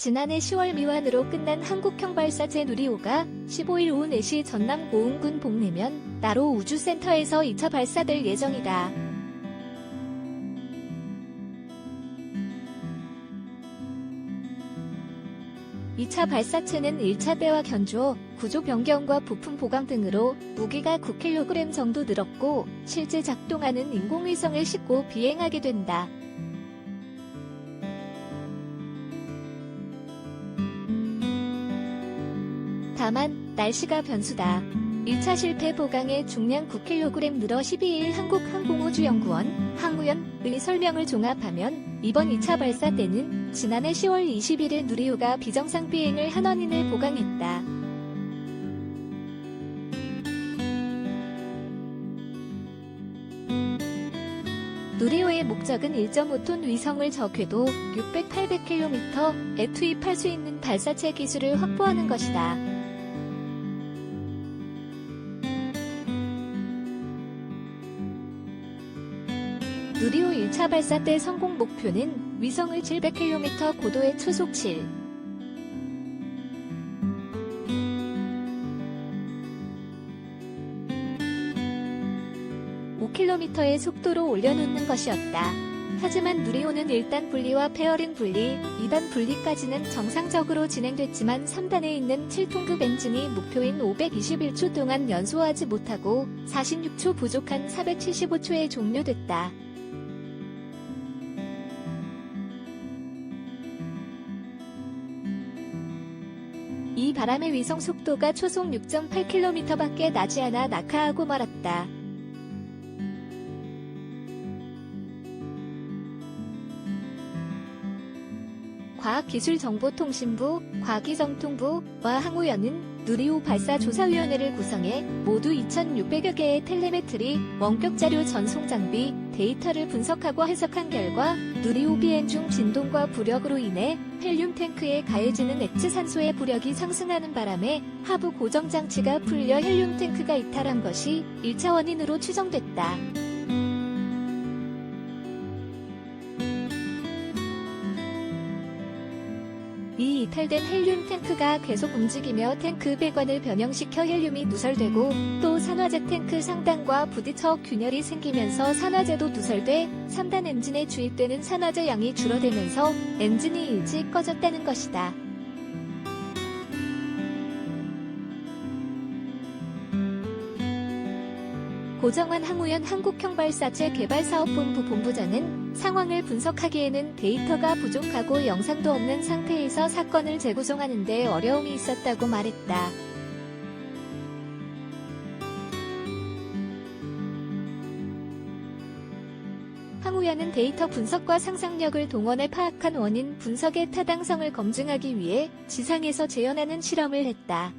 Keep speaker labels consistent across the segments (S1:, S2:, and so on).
S1: 지난해 10월 미완으로 끝난 한국형 발사체 누리호가 15일 오후 4시 전남 고흥군 복내면 나로 우주센터에서 2차 발사될 예정이다. 이 차 발사체는 1차 때와 견조, 구조 변경과 부품 보강 등으로 무게가 9kg 정도 늘었고 실제 작동하는 인공위성을 싣고 비행하게 된다. 다만 날씨가 변수다. 1차 실패 보강에 중량 9kg 늘어 12일 한국항공우주연구원 항우연의 설명을 종합하면 이번 2차 발사 때는 지난해 10월 21일 누리호가 비정상 비행을 한 원인을 보강했다. 누리호의 목적은 1.5톤 위성을 저궤도 600, 800km에 투입할 수 있는 발사체 기술을 확보하는 것이다. 누리호 1차 발사 때 성공 목표는 위성을 700km 고도의 초속 5km의 속도로 올려놓는 것이었다. 하지만 누리호는 1단 분리와 페어링 분리, 2단 분리까지는 정상적으로 진행됐지만 3단에 있는 7톤급 엔진이 목표인 521초 동안 연소하지 못하고 46초 부족한 475초에 종료됐다. 이 바람에 위성 속도가 초속 6.8km밖에 나지 않아 낙하하고 말았다. 과학기술정보통신부, 과기정통부와 항우연은 누리호 발사조사위원회를 구성해 모두 2,600여 개의 텔레메트리, 원격자료 전송 장비, 데이터를 분석하고 해석한 결과 누리호 비행 중 진동과 부력으로 인해 헬륨 탱크에 가해지는 액체 산소의 부력이 상승하는 바람에 하부 고정장치가 풀려 헬륨 탱크가 이탈한 것이 1차 원인으로 추정됐다. 이 이탈된 헬륨 탱크가 계속 움직이며 탱크 배관을 변형시켜 헬륨이 누설되고 또 산화제 탱크 상단과 부딪혀 균열이 생기면서 산화제도 누설돼 3단 엔진에 주입되는 산화제 양이 줄어들면서 엔진이 일찍 꺼졌다는 것이다. 고정환 항우연 한국형 발사체 개발사업본부 본부장은 상황을 분석하기에는 데이터가 부족하고 영상도 없는 상태에서 사건을 재구성하는 데 어려움이 있었다고 말했다. 항우연은 데이터 분석과 상상력을 동원해 파악한 원인 분석의 타당성을 검증하기 위해 지상에서 재현하는 실험을 했다.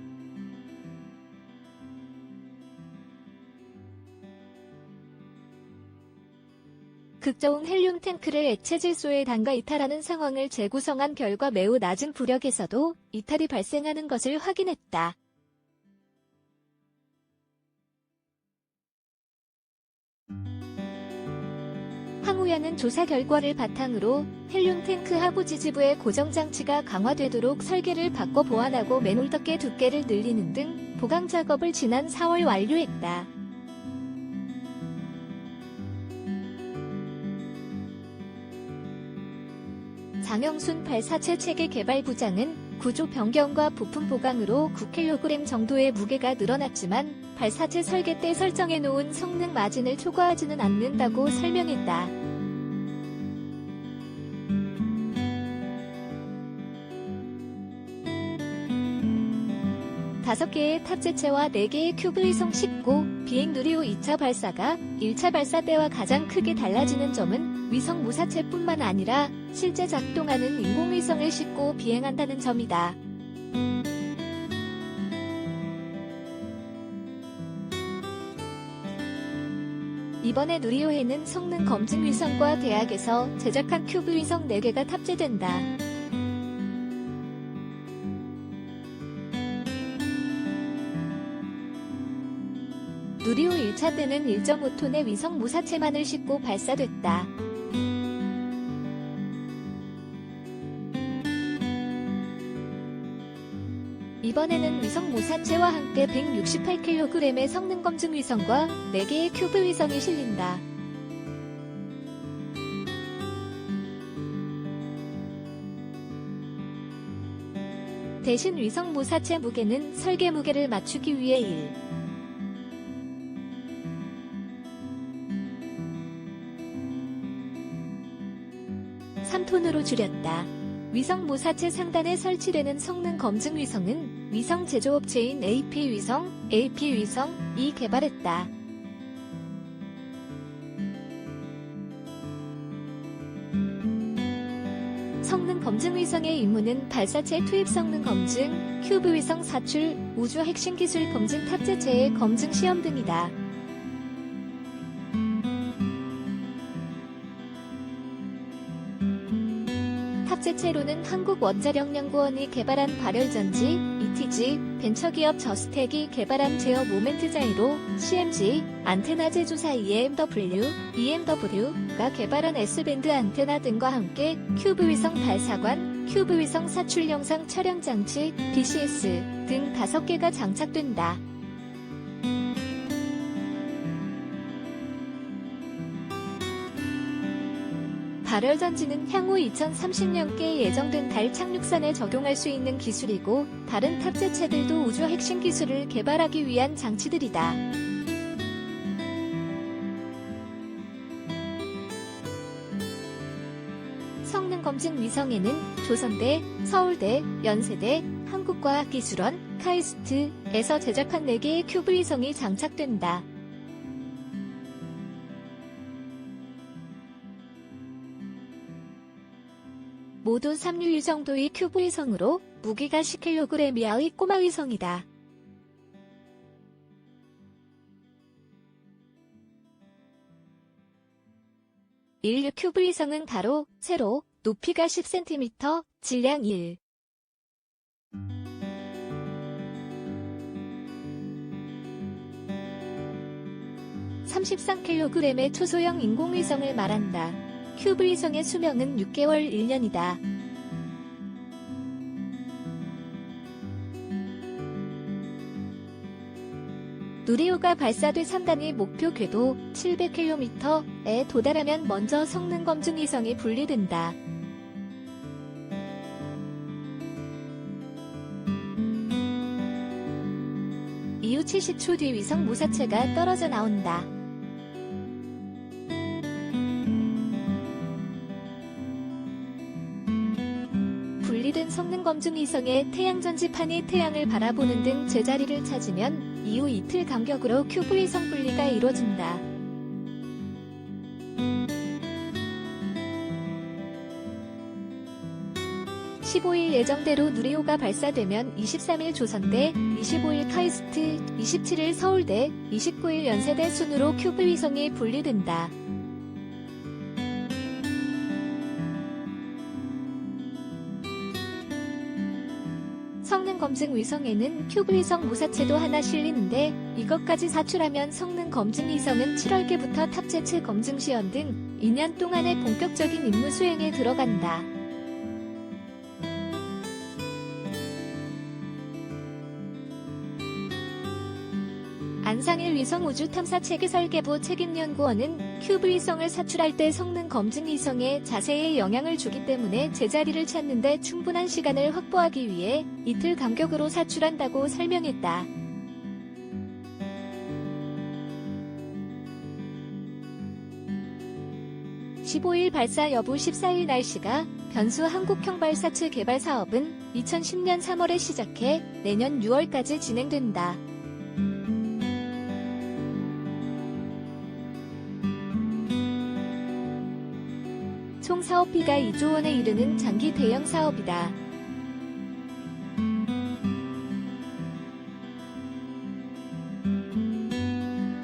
S1: 극저온 헬륨 탱크를 액체 질소에 담가 이탈하는 상황을 재구성한 결과 매우 낮은 부력에서도 이탈이 발생하는 것을 확인했다. 항우연은 조사 결과를 바탕으로 헬륨 탱크 하부 지지부의 고정장치가 강화되도록 설계를 바꿔 보완하고 맨홀 덮개 두께를 늘리는 등 보강 작업을 지난 4월 완료했다. 장영순 발사체 체계 개발부장은 구조 변경과 부품 보강으로 9kg 정도의 무게가 늘어났지만 발사체 설계 때 설정해놓은 성능 마진을 초과하지는 않는다고 설명했다. 다섯 개의 탑재체와 4개의 큐브 위성 싣고 비행 누리호 2차 발사가 1차 발사 때와 가장 크게 달라지는 점은 위성 무사체뿐만 아니라 실제 작동하는 인공위성을 싣고 비행한다는 점이다. 이번에 누리호에는 성능 검증 위성과 대학에서 제작한 큐브 위성 4개가 탑재된다. 누리호 1차 때는 1.5톤의 위성 무사체만을 싣고 발사됐다. 이번에는 위성 모사체와 함께 168kg의 성능 검증 위성과 4개의 큐브 위성이 실린다. 대신 위성 모사체 무게는 설계 무게를 맞추기 위해 3톤으로 줄였다. 위성 모사체 상단에 설치되는 성능 검증 위성은 위성 제조업체인 AP위성이 개발했다. 성능 검증 위성의 임무는 발사체 투입 성능 검증, 큐브 위성 사출, 우주 핵심 기술 검증 탑재체의 검증 시험 등이다. 탑재체로는 한국원자력연구원이 개발한 발열전지, ETG, 벤처기업 저스텍이 개발한 제어 모멘트 자이로, CMG, 안테나 제조사 EMW가 개발한 S밴드 안테나 등과 함께 큐브 위성 발사관, 큐브 위성 사출 영상 촬영 장치, BCS 등 5개가 장착된다. 발열전지는 향후 2030년께 예정된 달 착륙선에 적용할 수 있는 기술이고 다른 탑재체들도 우주 핵심 기술을 개발하기 위한 장치들이다. 성능 검증 위성에는 조선대, 서울대, 연세대, 한국과학기술원, 카이스트에서 제작한 4개의 큐브 위성이 장착된다. 모두 3류 정도의 큐브 위성으로 무게가 10kg의 꼬마 위성이다. 인류 큐브 위성은 가로, 세로, 높이가 10cm, 질량 33kg의 초소형 인공위성을 말한다. 큐브 위성의 수명은 6개월 1년이다. 누리호가 발사돼 3단위 목표 궤도 700km에 도달하면 먼저 성능 검증 위성이 분리된다. 이후 70초 뒤 위성 모사체가 떨어져 나온다. 분리된 성능 검증 위성의 태양 전지판이 태양을 바라보는 등 제자리를 찾으면 이후 이틀 간격으로 큐브 위성 분리가 이루어진다. (15일) 예정대로 누리호가 발사되면 23일 조선대, 25일 카이스트, 27일 서울대, 29일 연세대 순으로 큐브 위성이 분리된다. 성능 검증 위성에는 큐브 위성 모사체도 하나 실리는데 이것까지 사출하면 성능 검증 위성은 7월께부터 탑재체 검증 시험 등 2년 동안의 본격적인 임무 수행에 들어간다. 안상일 위성 우주탐사체계 설계부 책임연구원은 큐브 위성을 사출할 때 성능 검증 위성에 자세히 영향을 주기 때문에 제자리를 찾는 데 충분한 시간을 확보하기 위해 이틀 간격으로 사출한다고 설명했다. (15일) 발사 여부 14일 날씨가 변수 한국형 발사체 개발 사업은 2010년 3월에 시작해 내년 6월까지 진행된다. 총 사업비가 2조 원에 이르는 장기 대형 사업이다.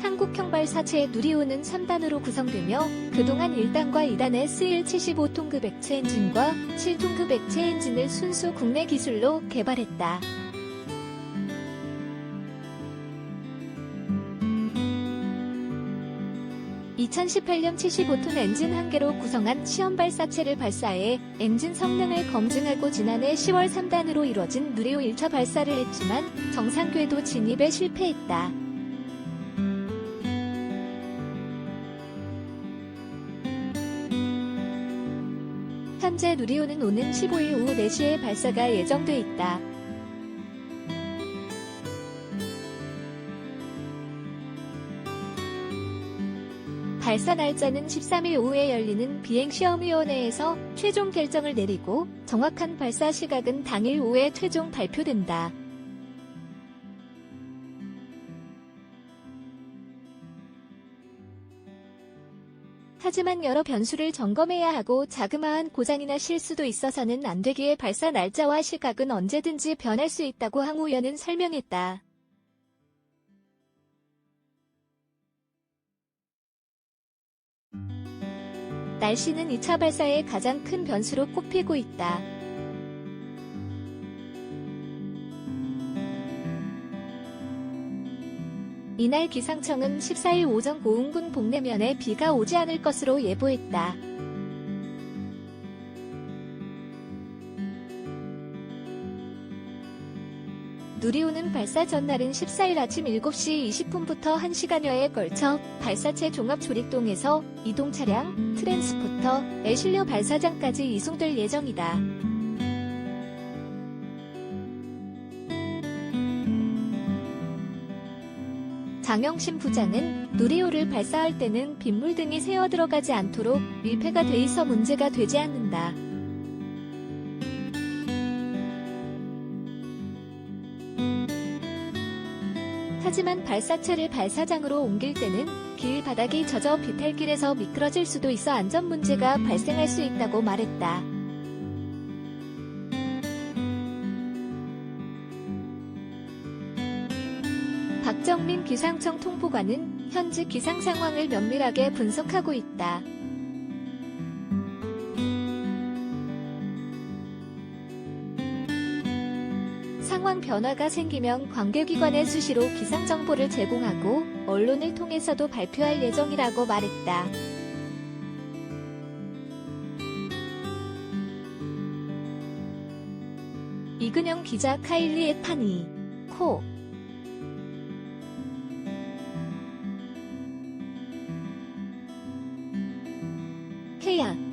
S1: 한국형 발사체의 누리호는 3단으로 구성되며 그동안 1단과 2단에 쓰일 75톤급 액체 엔진과 7톤급 액체 엔진을 순수 국내 기술로 개발했다. 2018년 75톤 엔진 한 개로 구성한 시험 발사체를 발사해 엔진 성능을 검증하고 지난해 10월 3단으로 이뤄진 누리호 1차 발사를 했지만 정상 궤도 진입에 실패했다. 현재 누리호는 오는 15일 오후 4시에 발사가 예정돼 있다. 발사 날짜는 13일 오후에 열리는 비행시험위원회에서 최종 결정을 내리고 정확한 발사 시각은 당일 오후에 최종 발표된다. 하지만 여러 변수를 점검해야 하고 자그마한 고장이나 실수도 있어서는 안 되기에 발사 날짜와 시각은 언제든지 변할 수 있다고 항우 의원은 설명했다. 날씨는 2차 발사의 가장 큰 변수로 꼽히고 있다. 이날 기상청은 14일 오전 고흥군 복내면에 비가 오지 않을 것으로 예보했다. 누리호는 발사 전날인 14일 아침 7시 20분부터 1시간여에 걸쳐 발사체 종합조립동에서 이동 차량, 트랜스포터에 실려 발사장까지 이송될 예정이다. 장영심 부장은 누리호를 발사할 때는 빗물 등이 새어 들어가지 않도록 밀폐가 돼 있어 문제가 되지 않는다. 하지만 발사체를 발사장으로 옮길 때는 길 바닥이 젖어 비탈길에서 미끄러질 수도 있어 안전 문제가 발생할 수 있다고 말했다. 박정민 기상청 통보관은 현지 기상 상황을 면밀하게 분석하고 있다. 상황 변화가 생기면 관계기관에 수시로 기상 정보를 제공하고 언론을 통해서도 발표할 예정이라고 말했다. 이근영 기자 카일리의 파니, 코 케야